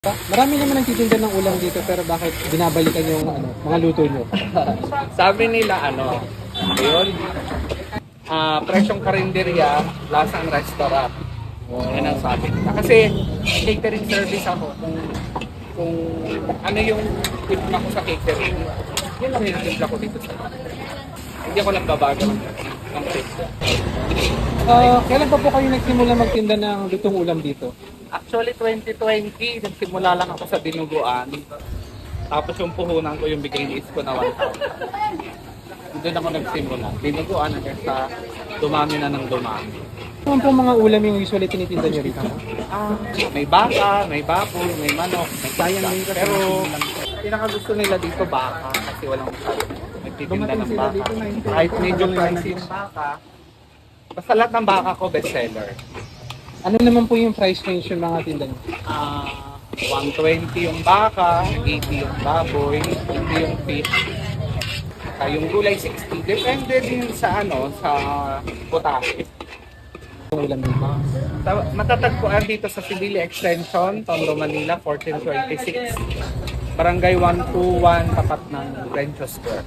Marami naman nagtitinda ng ulam dito pero bakit binabalikan yung mga luto nyo? Sabi nila ayun, presyong karinderya, lasang restaurant. Yan ang sabi nila. Kasi catering service ako. Kung ano yung timpla ko sa catering, yun lang yung timpla ko dito sa hindi ako nagbabago ng timpla. Kailan pa po kayo nagsimula magtinda ng lutong ulam dito? Actually, 2020, nagsimula lang ako sa dinuguan. Tapos yung puhunan ko, yung bigay ni ko na 1,000. Doon ako nagsimula. Dinuguan hanggang sa dumami na ng dumami. Ano po mga ulam yung usually tinitinda nyo rito? May baka, may baboy, may manok, may sayang. Pero pinakagusto nila dito baka kasi walang nagtitinda ng baka. Kahit medyo pricey yung baka, basta lahat ng baka ko bestseller. Ano naman po yung price range yung mga tinda nyo? 120 yung baka, 80 yung baboy, 80 yung fish. Yung gulay 60. Depende din sa sa putahe. Ulam dito? Matatagpuan dito sa Sibilia Extension, Tondo, Manila, 1426. Barangay 121, tapat ng Rencho Square.